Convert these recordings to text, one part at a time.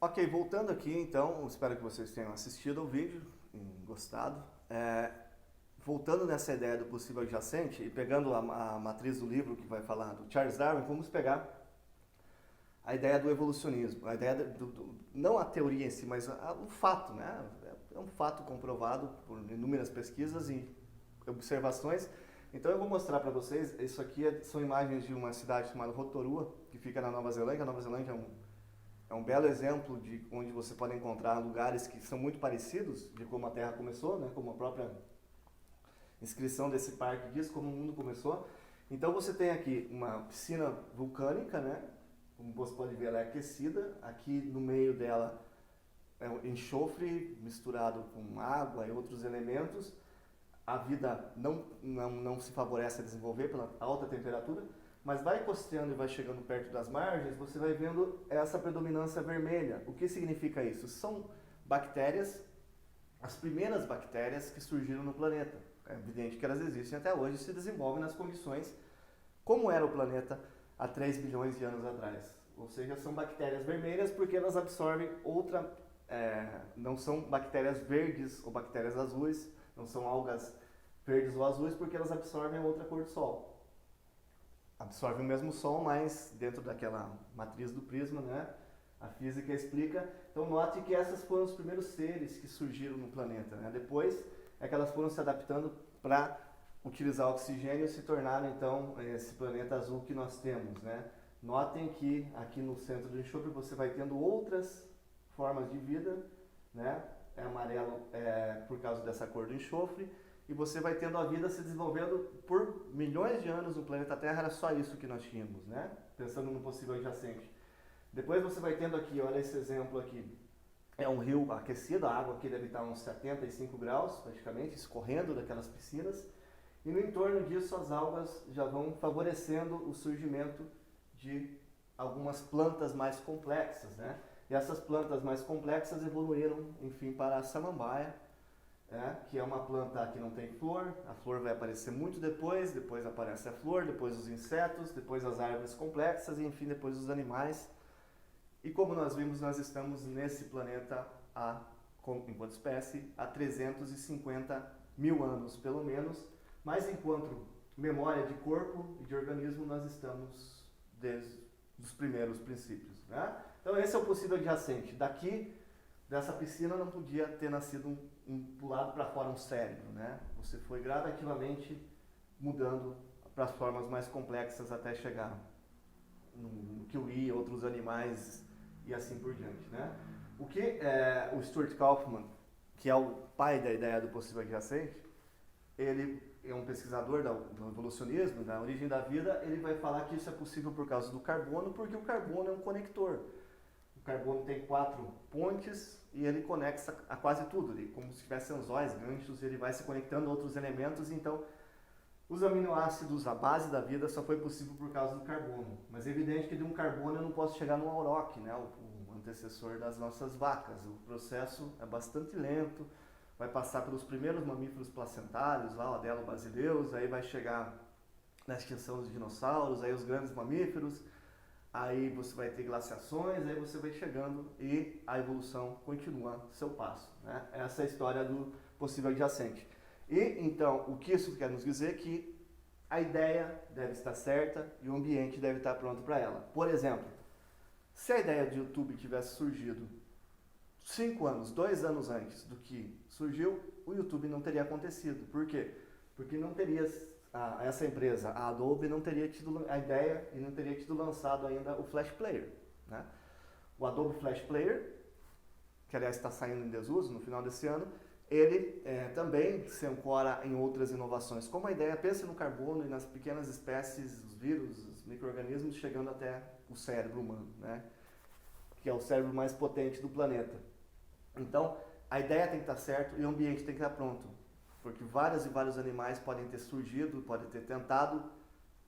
Ok, voltando aqui então, espero que vocês tenham assistido ao vídeo e gostado. Voltando nessa ideia do possível adjacente e pegando a matriz do livro que vai falar do Charles Darwin, vamos pegar a ideia do evolucionismo, a ideia não a teoria em si, mas o fato, né? É um fato comprovado por inúmeras pesquisas e observações. Então eu vou mostrar para vocês, isso aqui são imagens de uma cidade chamada Rotorua, que fica na Nova Zelândia. A Nova Zelândia é um belo exemplo de onde você pode encontrar lugares que são muito parecidos de como a Terra começou, né? Como a própria inscrição desse parque diz, como o mundo começou. Então você tem aqui uma piscina vulcânica, né? Como você pode ver, ela é aquecida. Aqui no meio dela é um enxofre misturado com água e outros elementos. A vida não se favorece a desenvolver pela alta temperatura, mas vai costeando e vai chegando perto das margens, você vai vendo essa predominância vermelha. O que significa isso? São bactérias, as primeiras bactérias que surgiram no planeta. É evidente que elas existem até hoje e se desenvolvem nas condições como era o planeta há 3 bilhões de anos atrás. Ou seja, são bactérias vermelhas porque elas absorvem não são bactérias verdes ou bactérias azuis, não são algas verdes ou azuis porque elas absorvem outra cor do sol. Absorvem o mesmo sol, mas dentro daquela matriz do prisma, né? A física explica. Então note que essas foram os primeiros seres que surgiram no planeta, né? Depois é que elas foram se adaptando para utilizar oxigênio e se tornaram então esse planeta azul que nós temos, né? Notem que aqui no centro do enxofre você vai tendo outras formas de vida, né? É amarelo por causa dessa cor do enxofre, e você vai tendo a vida se desenvolvendo por milhões de anos no planeta Terra. Era só isso que nós tínhamos, né? Pensando no possível adjacente. Depois você vai tendo aqui, olha esse exemplo aqui, é um rio aquecido, a água aqui deve estar uns 75 graus praticamente, escorrendo daquelas piscinas, e no entorno disso as algas já vão favorecendo o surgimento de algumas plantas mais complexas, né? E essas plantas mais complexas evoluíram, enfim, para a samambaia, que é uma planta que não tem flor. A flor vai aparecer muito depois aparece a flor, depois os insetos, depois as árvores complexas e, enfim, depois os animais. E como nós vimos, nós estamos nesse planeta, enquanto espécie, há 350 mil anos, pelo menos, mas enquanto memória de corpo e de organismo, nós estamos desde os primeiros princípios, né? Então esse é o possível adjacente. Daqui, dessa piscina, não podia ter nascido do lado para fora um cérebro, né? Você foi gradativamente mudando para as formas mais complexas até chegar no kiwi, outros animais e assim por diante, né? O que o Stuart Kauffman, que é o pai da ideia do possível adjacente, ele é um pesquisador do evolucionismo, da origem da vida. Ele vai falar que isso é possível por causa do carbono, porque o carbono é um conector. O carbono tem 4 pontes e ele conecta a quase tudo. Ele, como se tivesse anzóis, ganchos, ele vai se conectando a outros elementos. Então, os aminoácidos, a base da vida, só foi possível por causa do carbono. Mas é evidente que de um carbono eu não posso chegar no auroch, né? O antecessor das nossas vacas. O processo é bastante lento. Vai passar pelos primeiros mamíferos placentários, lá o Adelobasileus, aí vai chegar na extinção dos dinossauros, aí os grandes mamíferos, aí você vai ter glaciações, aí você vai chegando e a evolução continua seu passo, né? Essa é a história do possível adjacente. E então, o que isso quer nos dizer? Que a ideia deve estar certa e o ambiente deve estar pronto para ela. Por exemplo, se a ideia de YouTube tivesse surgido 5 anos, 2 anos antes do que surgiu, o YouTube não teria acontecido. Por quê? Porque não teria essa empresa, a Adobe, não teria tido a ideia e não teria tido lançado ainda o Flash Player, né? O Adobe Flash Player, que aliás está saindo em desuso no final desse ano, ele também se ancora em outras inovações, como a ideia, pensa no carbono e nas pequenas espécies, os vírus, os micro-organismos, chegando até o cérebro humano, né? Que é o cérebro mais potente do planeta. Então, a ideia tem que estar certa e o ambiente tem que estar pronto, porque vários e vários animais podem ter surgido, podem ter tentado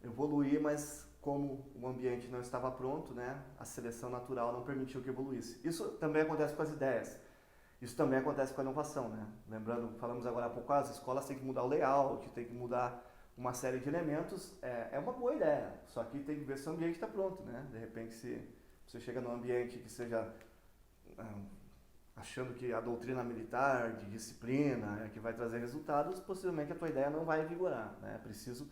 evoluir, mas como o ambiente não estava pronto, né, a seleção natural não permitiu que evoluísse. Isso também acontece com as ideias. Isso também acontece com a inovação, né? Lembrando, falamos agora há pouco, as escolas têm que mudar o layout, tem que mudar uma série de elementos. É uma boa ideia, só que tem que ver se o ambiente está pronto, né? De repente, se você chega num ambiente que seja achando que a doutrina militar, de disciplina, é que vai trazer resultados, possivelmente a tua ideia não vai vigorar, né? É preciso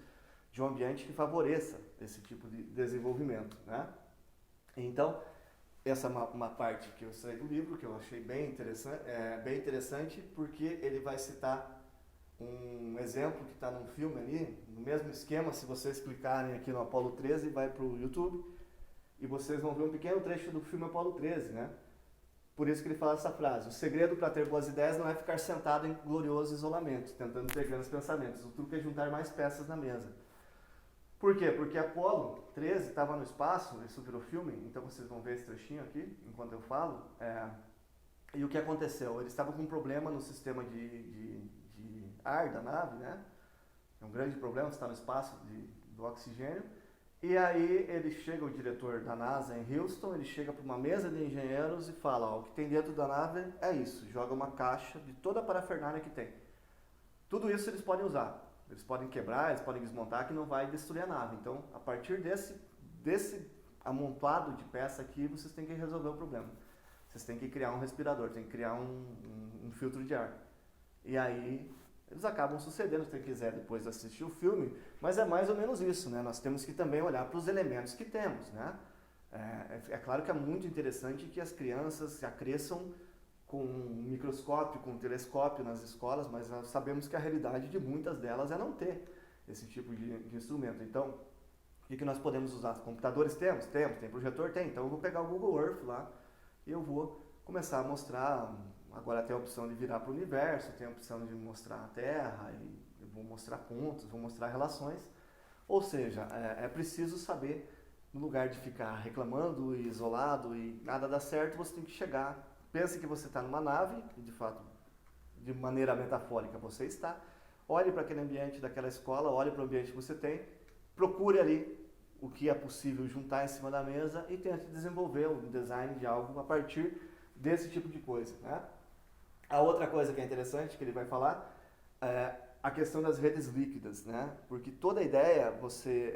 de um ambiente que favoreça esse tipo de desenvolvimento, né? Então, essa é uma parte que eu extraí do livro, que eu achei bem interessante porque ele vai citar um exemplo que está num filme ali, no mesmo esquema. Se vocês clicarem aqui no Apollo 13, vai para o YouTube e vocês vão ver um pequeno trecho do filme Apollo 13, né? Por isso que ele fala essa frase: o segredo para ter boas ideias não é ficar sentado em glorioso isolamento, tentando ter grandes pensamentos. O truque é juntar mais peças na mesa. Por quê? Porque Apollo 13 estava no espaço, isso virou filme, então vocês vão ver esse trechinho aqui, enquanto eu falo. E o que aconteceu? Eles estavam com um problema no sistema de ar da nave, né? É um grande problema, está no espaço do oxigênio. E aí ele chega, o diretor da NASA em Houston, ele chega para uma mesa de engenheiros e fala: ó, o que tem dentro da nave é isso, joga uma caixa de toda a parafernália que tem. Tudo isso eles podem usar. Eles podem quebrar, eles podem desmontar, que não vai destruir a nave. Então, a partir desse amontoado de peça aqui, vocês têm que resolver o problema. Vocês têm que criar um respirador, têm que criar um filtro de ar. E aí, eles acabam sucedendo, se você quiser depois assistir o filme, mas é mais ou menos isso, né? Nós temos que também olhar para os elementos que temos, né? É claro que é muito interessante que as crianças se cresçam com um microscópio, com um telescópio nas escolas, mas nós sabemos que a realidade de muitas delas é não ter esse tipo de instrumento. Então, o que nós podemos usar? Computadores temos? Temos. Tem projetor? Tem. Então eu vou pegar o Google Earth lá e eu vou começar a mostrar. Agora tem a opção de virar para o universo, tem a opção de mostrar a Terra, e eu vou mostrar pontos, vou mostrar relações. Ou seja, é preciso saber, no lugar de ficar reclamando e isolado e nada dá certo, você tem que chegar. Pense que você está numa nave, e de fato, de maneira metafórica você está. Olhe para aquele ambiente daquela escola, olhe para o ambiente que você tem, procure ali o que é possível juntar em cima da mesa e tente desenvolver um design de algo a partir desse tipo de coisa, né? A outra coisa que é interessante que ele vai falar é a questão das redes líquidas, né? Porque toda ideia, você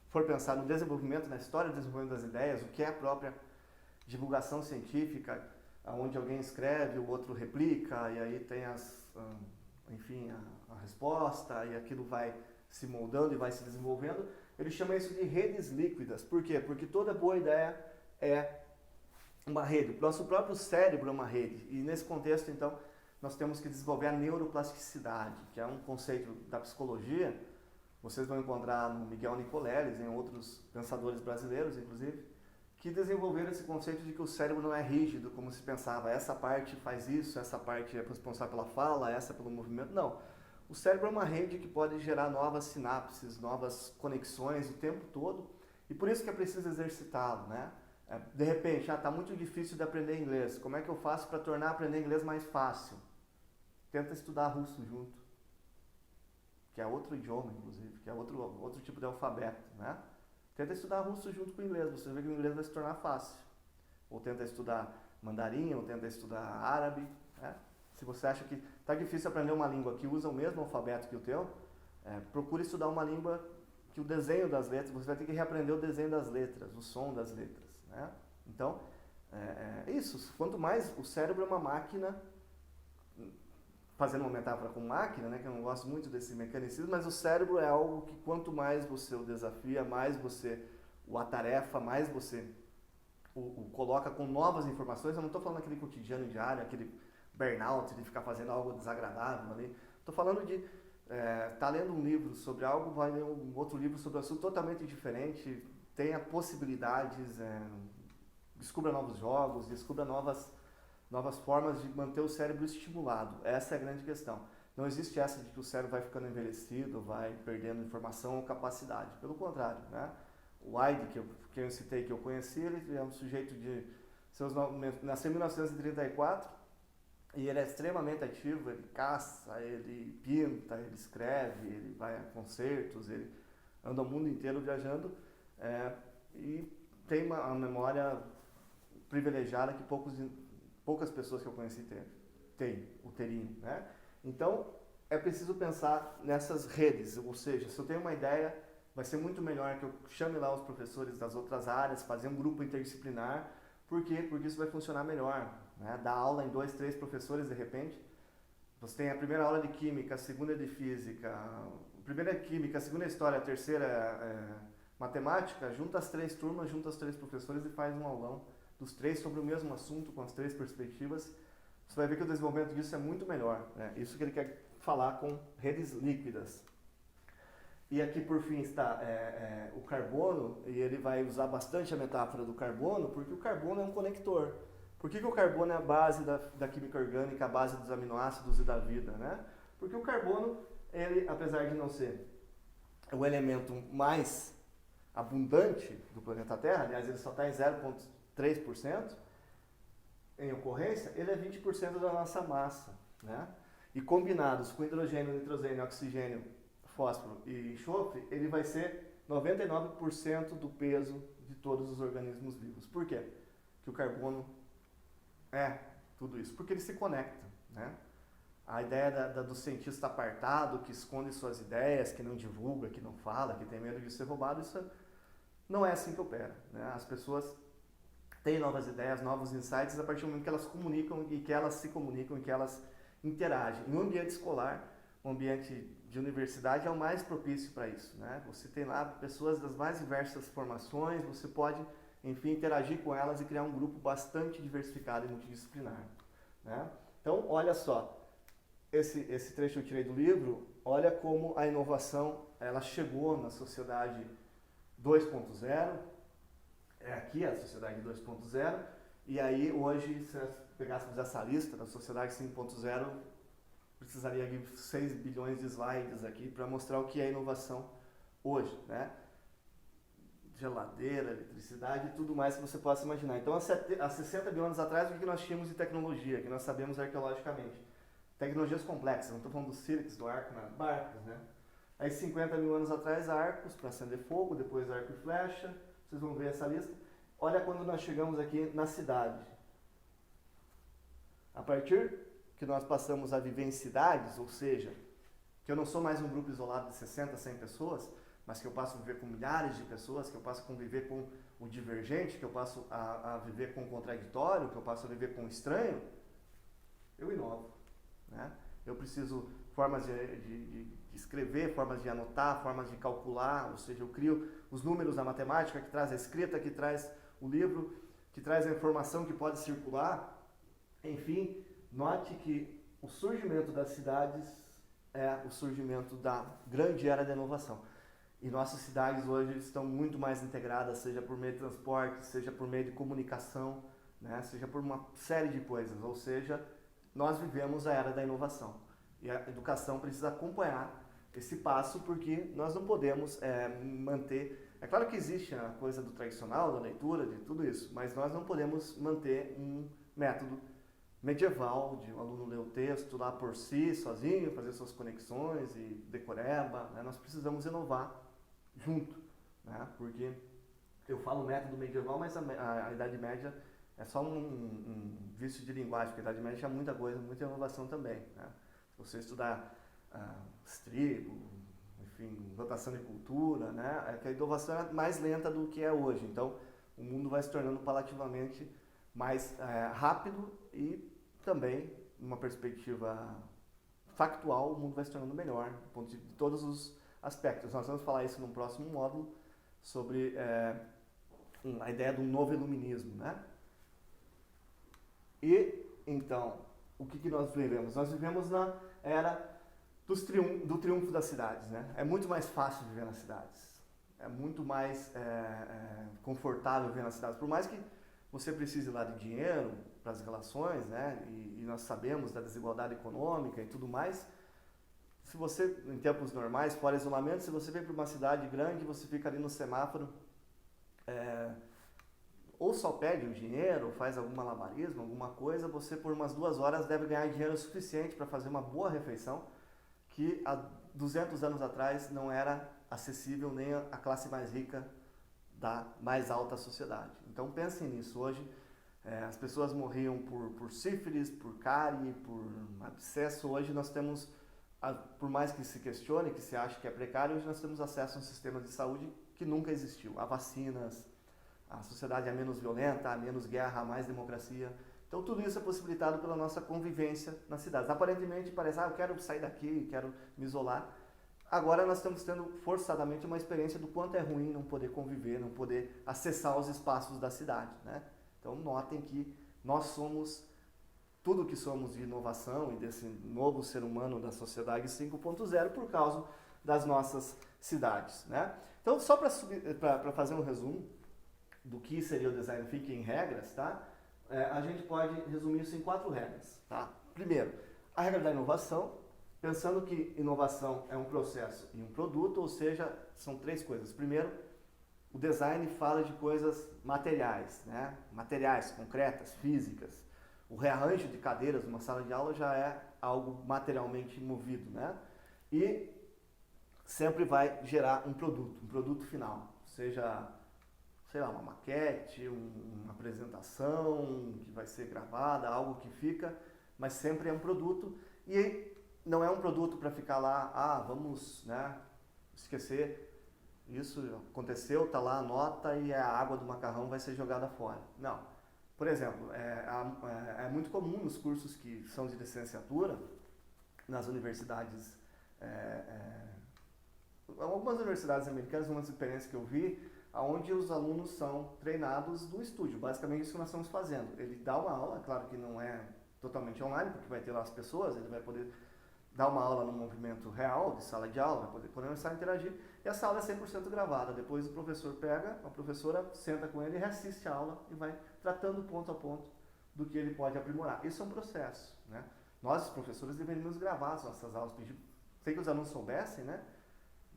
for pensar no desenvolvimento, na história do desenvolvimento das ideias, o que é a própria divulgação científica, onde alguém escreve, o outro replica, e aí tem a resposta, e aquilo vai se moldando e vai se desenvolvendo. Ele chama isso de redes líquidas. Por quê? Porque toda boa ideia é uma rede. O nosso próprio cérebro é uma rede. E nesse contexto, então, nós temos que desenvolver a neuroplasticidade, que é um conceito da psicologia. Vocês vão encontrar no Miguel Nicoleles, em outros pensadores brasileiros, inclusive, que desenvolveram esse conceito de que o cérebro não é rígido, como se pensava, essa parte faz isso, essa parte é responsável pela fala, essa pelo movimento. Não. O cérebro é uma rede que pode gerar novas sinapses, novas conexões o tempo todo, e por isso que é preciso exercitá-lo, né? De repente, está muito difícil de aprender inglês. Como é que eu faço para tornar aprender inglês mais fácil? Tenta estudar russo junto, que é outro idioma, inclusive, que é outro tipo de alfabeto, né? Tenta estudar russo junto com o inglês, você vê que o inglês vai se tornar fácil. Ou tenta estudar mandarim, ou tenta estudar árabe, né? Se você acha que está difícil aprender uma língua que usa o mesmo alfabeto que o teu, procure estudar uma língua que o desenho das letras, você vai ter que reaprender o desenho das letras, o som das letras, né? Então, isso. Quanto mais o cérebro é uma máquina, fazendo uma metáfora com máquina, né, que eu não gosto muito desse mecanicismo, mas o cérebro é algo que quanto mais você o desafia, mais você o atarefa, mais você o coloca com novas informações. Eu não estou falando aquele cotidiano diário, aquele burnout de ficar fazendo algo desagradável ali. Estou falando de tá lendo um livro sobre algo, vai ler um outro livro sobre um assunto totalmente diferente, tenha possibilidades, descubra novos jogos, descubra novas formas de manter o cérebro estimulado. Essa é a grande questão. Não existe essa de que o cérebro vai ficando envelhecido, vai perdendo informação ou capacidade. Pelo contrário, né? O Heide, que eu citei, que eu conheci, ele é um sujeito nasceu em 1934 e ele é extremamente ativo, ele caça, ele pinta, ele escreve, ele vai a concertos, ele anda o mundo inteiro viajando e tem uma memória privilegiada que poucas pessoas que eu conheci teriam, né? Então, é preciso pensar nessas redes, ou seja, se eu tenho uma ideia, vai ser muito melhor que eu chame lá os professores das outras áreas, fazer um grupo interdisciplinar, Por quê? Porque isso vai funcionar melhor, né? Dar aula em 2, 3 professores de repente. Você tem a primeira aula de química, a segunda de física, a primeira é química, a segunda é história, a terceira é matemática, junta as 3 turmas, junta os 3 professores e faz um aulão dos 3 sobre o mesmo assunto, com as 3 perspectivas. Você vai ver que o desenvolvimento disso é muito melhor, né? Isso que ele quer falar com redes líquidas. E aqui por fim está o carbono, e ele vai usar bastante a metáfora do carbono, porque o carbono é um conector. Por que o carbono é a base da química orgânica, a base dos aminoácidos e da vida, né? Porque o carbono, ele, apesar de não ser o elemento mais abundante do planeta Terra, aliás, ele só está em 0,3% em ocorrência, ele é 20% da nossa massa, né? E combinados com hidrogênio, nitrogênio, oxigênio, fósforo e enxofre, ele vai ser 99% do peso de todos os organismos vivos. Por quê? Porque o carbono é tudo isso. Porque ele se conecta, né? A ideia do cientista apartado, que esconde suas ideias, que não divulga, que não fala, que tem medo de ser roubado, isso não é assim que opera, né? As pessoas têm novas ideias, novos insights a partir do momento que elas comunicam e que elas se comunicam e que elas interagem. No ambiente escolar, o ambiente de universidade é o mais propício para isso, né? Você tem lá pessoas das mais diversas formações, você pode, enfim, interagir com elas e criar um grupo bastante diversificado e multidisciplinar, né? Então, olha só, esse trecho eu tirei do livro, olha como a inovação ela chegou na sociedade 2.0, é aqui a sociedade 2.0, e aí hoje, se nós pegássemos essa lista da sociedade 5.0, precisaria de 6 bilhões de slides aqui para mostrar o que é inovação hoje, né? Geladeira, eletricidade e tudo mais que você possa imaginar. Então, há 60 mil anos atrás, o que nós tínhamos de tecnologia, que nós sabemos arqueologicamente? Tecnologias complexas, não estou falando do sílex, do arco, né? Barcos, né? Aí, 50 mil anos atrás, arcos para acender fogo, depois arco e flecha, vocês vão ver essa lista. Olha quando nós chegamos aqui na cidade. A partir que nós passamos a viver em cidades, ou seja, que eu não sou mais um grupo isolado de 60, 100 pessoas, mas que eu passo a viver com milhares de pessoas, que eu passo a conviver com o divergente, que eu passo a viver com o contraditório, que eu passo a viver com o estranho, eu inovo, né? Eu preciso formas de escrever, formas de anotar, formas de calcular, ou seja, eu crio os números da matemática, que traz a escrita, que traz o livro, que traz a informação que pode circular, enfim. Note que o surgimento das cidades é o surgimento da grande era da inovação. E nossas cidades hoje estão muito mais integradas, seja por meio de transporte, seja por meio de comunicação, né? Seja por uma série de coisas. Ou seja, nós vivemos a era da inovação. E a educação precisa acompanhar esse passo, porque nós não podemos manter... É claro que existe a coisa do tradicional, da leitura, de tudo isso, mas nós não podemos manter um método medieval, de um aluno ler o texto lá por si, sozinho, fazer suas conexões e decoreba, né? Nós precisamos inovar junto, né? Porque eu falo método medieval, mas a Idade Média é só um vício de linguagem, porque a Idade Média tinha muita coisa, muita inovação também, né? Se você estudar estrigo, enfim, rotação de cultura, né? É que a inovação é mais lenta do que é hoje, então o mundo vai se tornando palativamente mais rápido e também, numa perspectiva factual, o mundo vai se tornando melhor, do ponto de todos os aspectos. Nós vamos falar isso num próximo módulo, sobre a ideia do novo iluminismo, né? E, então, o que nós vivemos? Nós vivemos na era do triunfo das cidades, né? É muito mais fácil viver nas cidades, é muito mais confortável viver nas cidades, por mais que você precise lá de dinheiro para as relações, né? E nós sabemos da desigualdade econômica e tudo mais. Se você, em tempos normais, fora isolamento, se você vem para uma cidade grande, você fica ali no semáforo, ou só pede o dinheiro, ou faz algum malabarismo, alguma coisa, você por umas 2 horas deve ganhar dinheiro suficiente para fazer uma boa refeição, que há 200 anos atrás não era acessível nem à classe mais rica da mais alta sociedade. Então pensem nisso. Hoje as pessoas morriam por sífilis, por cárie, por abscesso. Hoje nós temos, por mais que se questione, que se ache que é precário, hoje nós temos acesso a um sistema de saúde que nunca existiu. Há vacinas, a sociedade é menos violenta, há menos guerra, há mais democracia. Então tudo isso é possibilitado pela nossa convivência nas cidades. Aparentemente parece, eu quero sair daqui, quero me isolar. Agora nós estamos tendo forçadamente uma experiência do quanto é ruim não poder conviver, não poder acessar os espaços da cidade, né? Então notem que nós somos tudo que somos de inovação e desse novo ser humano da sociedade 5.0 por causa das nossas cidades, né? Então só para fazer um resumo do que seria o Design Thinking em regras, tá? A gente pode resumir isso em 4 regras, tá? Primeiro, a regra da inovação, pensando que inovação é um processo e um produto, ou seja, são 3 coisas. Primeiro, o design fala de coisas materiais, né? Materiais, concretas, físicas. O rearranjo de cadeiras numa sala de aula já é algo materialmente movido, né? E sempre vai gerar um produto final, seja, sei lá, uma maquete, uma apresentação que vai ser gravada, algo que fica, mas sempre é um produto e não é um produto para ficar lá, vamos, né, esquecer, isso aconteceu, está lá a nota e a água do macarrão vai ser jogada fora. Não. Por exemplo, é muito comum nos cursos que são de licenciatura, nas universidades, algumas universidades americanas, uma experiência que eu vi, onde os alunos são treinados no estúdio, basicamente isso que nós estamos fazendo. Ele dá uma aula, claro que não é totalmente online, porque vai ter lá as pessoas, ele vai poder dar uma aula no movimento real, de sala de aula, vai poder começar a interagir, e essa aula é 100% gravada. Depois o professor pega, a professora senta com ele, reassiste a aula e vai tratando ponto a ponto do que ele pode aprimorar. Isso é um processo, né? Nós, os professores, deveríamos gravar as nossas aulas, pedir, sem que os alunos soubessem, né?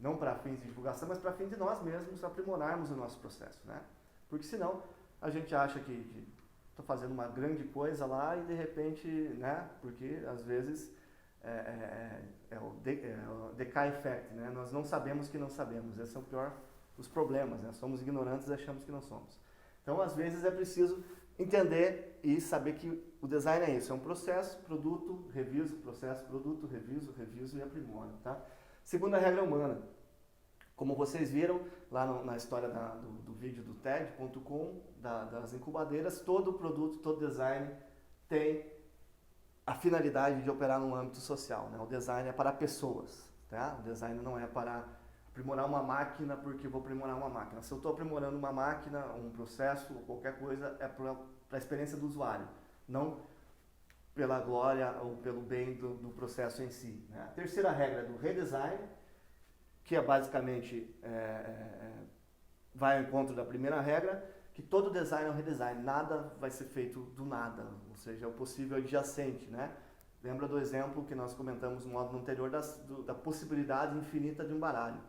Não para fins de divulgação, mas para fins de nós mesmos aprimorarmos o nosso processo, né? Porque senão a gente acha que está fazendo uma grande coisa lá e de repente, né? Porque às vezes é o decay effect, né? Nós não sabemos que não sabemos, esse é o pior dos problemas, né? Somos ignorantes e achamos que não somos. Então às vezes é preciso entender e saber que o design é isso, é um processo, produto, reviso, processo, produto, reviso e aprimoro, tá? Segunda regra humana. Como vocês viram lá na história do vídeo do TED.com, das incubadeiras, todo produto, todo design tem a finalidade de operar no âmbito social, né? O design é para pessoas, tá? O design não é para aprimorar uma máquina porque vou aprimorar uma máquina. Se eu estou aprimorando uma máquina, um processo ou qualquer coisa, é para a experiência do usuário, não pela glória ou pelo bem do processo em si, né? A terceira regra é do redesign, que é basicamente vai ao encontro da primeira regra, que todo design é um redesign, nada vai ser feito do nada, ou seja, é o possível adjacente, né? Lembra do exemplo que nós comentamos no módulo anterior da possibilidade infinita de um baralho.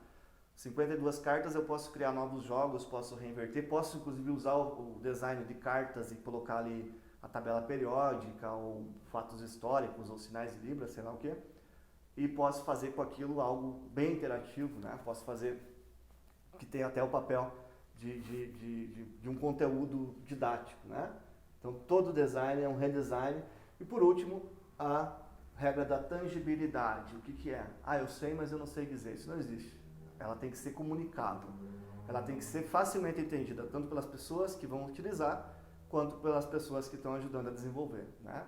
52 cartas eu posso criar novos jogos, posso reinverter, posso inclusive usar o design de cartas e colocar ali a tabela periódica, ou fatos históricos, ou sinais de Libra, sei lá o que, e posso fazer com aquilo algo bem interativo, né? Posso fazer que tenha até o papel de um conteúdo didático, né? Então todo design é um redesign. E por último, a regra da tangibilidade. O que é? Eu sei, mas eu não sei dizer. Isso não existe. Ela tem que ser comunicável. Ela tem que ser facilmente entendida, tanto pelas pessoas que vão utilizar, quanto pelas pessoas que estão ajudando a desenvolver, né?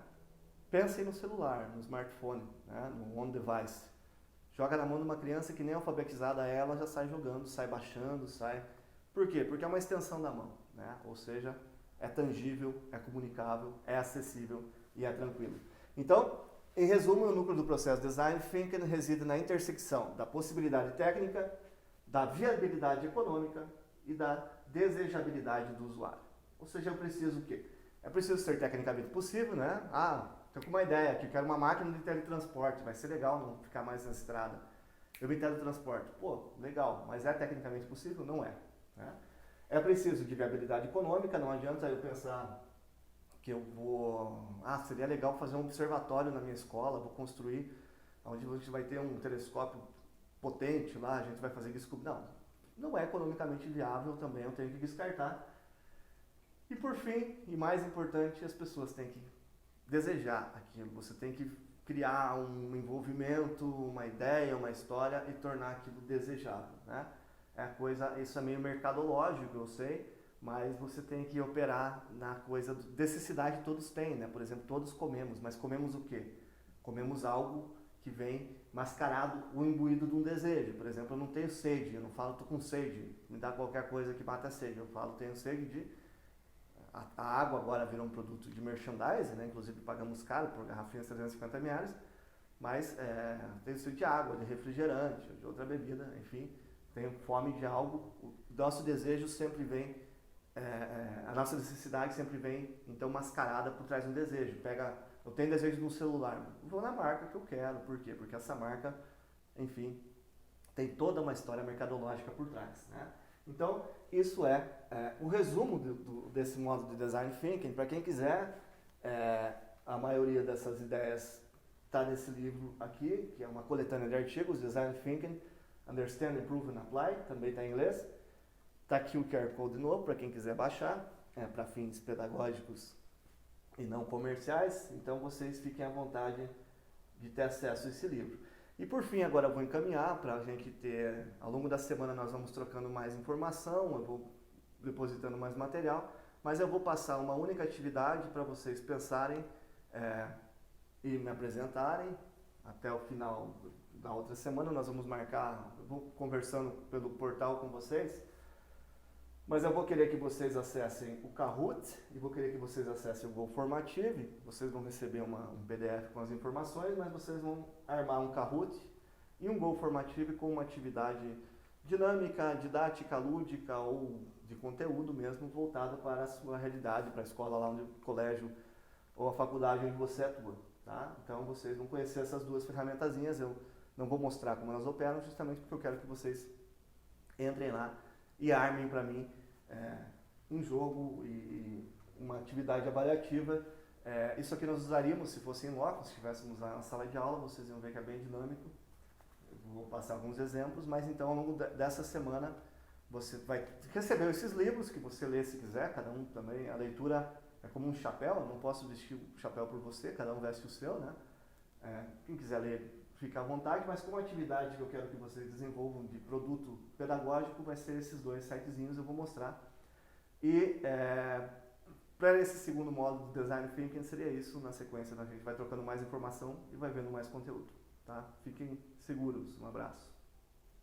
Pensem no celular, no smartphone, né? No on-device. Joga na mão de uma criança que nem alfabetizada é, ela já sai jogando, sai baixando, sai... Por quê? Porque é uma extensão da mão, né? Ou seja, é tangível, é comunicável, é acessível e é tranquilo. Então, em resumo, o núcleo do processo design thinking reside na intersecção da possibilidade técnica, da viabilidade econômica e da desejabilidade do usuário. Ou seja, eu preciso o quê? É preciso ser tecnicamente possível, né? Estou com uma ideia aqui, quero uma máquina de teletransporte, vai ser legal não ficar mais na estrada. Eu me teletransporte. Pô, legal, mas é tecnicamente possível? Não é. Né? É preciso de viabilidade econômica, não adianta eu pensar que eu vou... seria legal fazer um observatório na minha escola, vou construir, onde a gente vai ter um telescópio potente lá, a gente vai fazer isso. Não é economicamente viável também, eu tenho que descartar. E por fim, e mais importante, as pessoas têm que desejar aquilo, você tem que criar um envolvimento, uma ideia, uma história e tornar aquilo desejável, né? Isso é meio mercadológico, eu sei, mas você tem que operar na coisa necessidade todos têm, né? Por exemplo, todos comemos, mas comemos o quê? Comemos algo que vem mascarado ou imbuído de um desejo. Por exemplo, eu não tenho sede, eu não falo tô com sede, me dá qualquer coisa que mata a sede. Eu falo tenho sede de... A água agora virou um produto de merchandising, né? Inclusive pagamos caro por garrafinhas de 350 ml, mas tenho sede de água, de refrigerante, de outra bebida, enfim, tenho fome de algo. O nosso desejo sempre vem, a nossa necessidade sempre vem, então, mascarada por trás de um desejo. Eu tenho desejo de um celular, vou na marca que eu quero. Por quê? Porque essa marca, enfim, tem toda uma história mercadológica por trás, né? Então, isso é o resumo desse modo de Design Thinking. Para quem quiser, a maioria dessas ideias está nesse livro aqui, que é uma coletânea de artigos, Design Thinking, Understand, Improve and Apply, também está em inglês. Está aqui o QR Code novo para quem quiser baixar, para fins pedagógicos e não comerciais. Então, vocês fiquem à vontade de ter acesso a esse livro. E por fim, agora eu vou encaminhar para a gente ter, ao longo da semana nós vamos trocando mais informação, eu vou depositando mais material, mas eu vou passar uma única atividade para vocês pensarem e me apresentarem. Até o final da outra semana nós vamos marcar, eu vou conversando pelo portal com vocês, mas eu vou querer que vocês acessem o Kahoot e vou querer que vocês acessem o GoFormative. Vocês vão receber um PDF com as informações, mas vocês vão armar um Kahoot e um GoFormative com uma atividade dinâmica, didática, lúdica ou de conteúdo mesmo, voltada para a sua realidade, para a escola lá onde o colégio ou a faculdade onde você atua, tá? Então vocês vão conhecer essas duas ferramentazinhas. Eu não vou mostrar como elas operam, justamente porque eu quero que vocês entrem lá e armem para mim um jogo e uma atividade avaliativa. Isso aqui nós usaríamos se fosse em loco, se estivéssemos lá na sala de aula. Vocês vão ver que é bem dinâmico. Eu vou passar alguns exemplos, mas então ao longo dessa semana você vai receber esses livros que você lê se quiser, cada um também. A leitura é como um chapéu, eu não posso vestir o chapéu por você, cada um veste o seu, né? Quem quiser ler, fica à vontade, mas como atividade que eu quero que vocês desenvolvam de produto pedagógico, vai ser esses dois sitezinhos, eu vou mostrar. E para esse segundo módulo do Design Thinking seria isso. Na sequência a gente vai trocando mais informação e vai vendo mais conteúdo, tá? Fiquem seguros, um abraço.